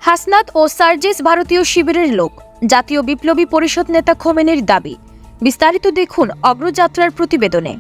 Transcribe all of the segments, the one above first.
হাসনাত ও সার্জিস ভারতীয় শিবিরের লোক, জাতীয় বিপ্লবী পরিষদ নেতা খোমেনির দাবি। বিস্তারিত দেখুন অগ্রযাত্রার প্রতিবেদনে।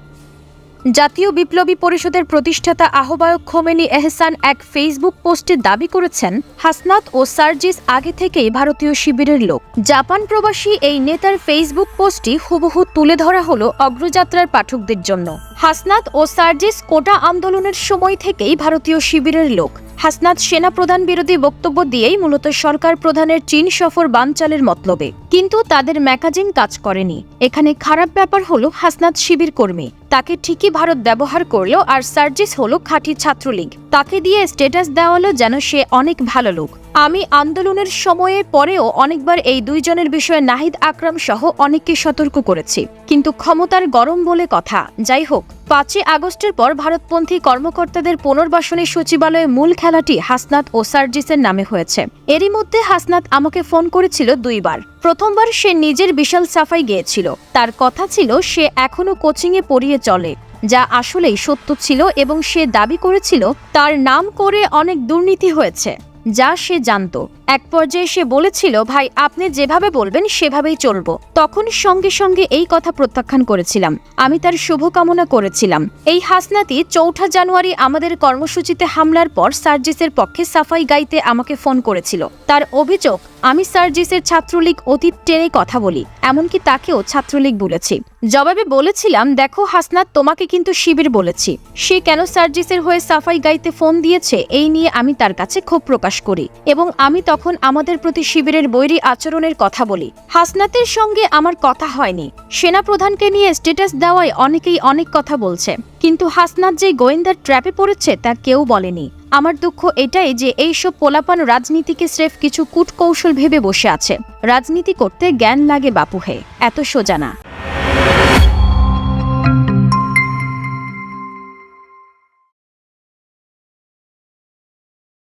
জাতীয় বিপ্লবী পরিষদের প্রতিষ্ঠাতা আহ্বায়ক খোমেনি এহসান এক ফেসবুক পোস্টে দাবি করেছেন, হাসনাত ও সার্জিস আগে থেকেই ভারতীয় শিবিরের লোক। জাপান প্রবাসী এই নেতার ফেসবুক পোস্টটি হুবহু তুলে ধরা হলো অগ্রযাত্রার পাঠকদের জন্য। হাসনাত ও সার্জিস কোটা আন্দোলনের সময় থেকেই ভারতীয় শিবিরের লোক। হাসনাত সেনাপ্রধান বিরোধী বক্তব্য দিয়েই মূলত সরকার প্রধানের চীন সফর বানচালের মতলবে, কিন্তু তাদের ম্যাগাজিন কাজ করেনি। এখানে খারাপ ব্যাপার হলো হাসনাত শিবির কর্মী, তাকে ঠিকই ভারত ব্যবহার করলো, আর সার্জিস হলো খাঁটি ছাত্রলীগ। তাকে দিয়ে স্ট্যাটাস দেওয়ালো যেন সে অনেক ভালো লোক। আমি আন্দোলনের সময়ে পরেও অনেকবার এই দুইজনের বিষয়ে নাহিদ আকরাম সহ অনেককে সতর্ক করেছি, কিন্তু ক্ষমতার গরম বলে কথা। যাই হোক, ৫ই আগস্টের পর ভারতপন্থী কর্মকর্তাদের পুনর্বাসনী সচিবালয়ে মূল খেলাটি হাসনাত ও সার্জিসের নামে হয়েছে। এরই মধ্যে হাসনাত আমাকে ফোন করেছিল দুইবার। প্রথমবার সে নিজের বিশাল সাফাই গিয়েছিল। তার কথা ছিল সে এখনো কোচিংয়ে পড়িয়ে চলে, যা আসলেই সত্য ছিল, এবং সে দাবি করেছিল তার নাম করে অনেক দুর্নীতি হয়েছে, যা সে জানত। এক পর্যায়ে সে বলেছিল, ভাই আপনি যেভাবে বলবেন সেভাবেই চলব। তখন সঙ্গে সঙ্গে এই কথা প্রত্যাখ্যান করেছিলাম। আমি তার শুভকামনা করেছিলাম। এই হাসনাতই ৪ঠা জানুয়ারি আমাদের কর্মসূচিতে হামলার পর সার্জিসের পক্ষে সাফাই গাইতে আমাকে ফোন করেছিল। তার অভিযোগ, আমি সার্জিসের ছাত্রলীগ অতীত টেনে কথা বলি, এমনকি তাকেও ছাত্রলীগ বলেছি। জবাবে বলেছিলাম, দেখো হাসনাত, তোমাকে কিন্তু শিবির বলেছি। সে কেন সার্জিসের হয়ে সাফাই গাইতে ফোন দিয়েছে, এই নিয়ে আমি তার কাছে ক্ষোভ প্রকাশ করি, এবং আমি তখন আমাদের প্রতি শিবিরের বৈরী আচরণের কথা বলি। হাসনাতের সঙ্গে আমার কথা হয়নি। সেনাপ্রধানকে নিয়ে স্ট্যাটাস দেওয়ায় অনেকেই অনেক কথা বলছে, কিন্তু হাসনাত যে গোয়েন্দার ট্র্যাপে পড়েছে তা কেউ বলেনি। আমার দুঃখ এটাই যে এইসব পোলাপান রাজনীতিকে স্রেফ কিছু কূটকৌশল ভেবে বসে আছে। রাজনীতি করতে জ্ঞান লাগে বাপু হে, এত সোজা না।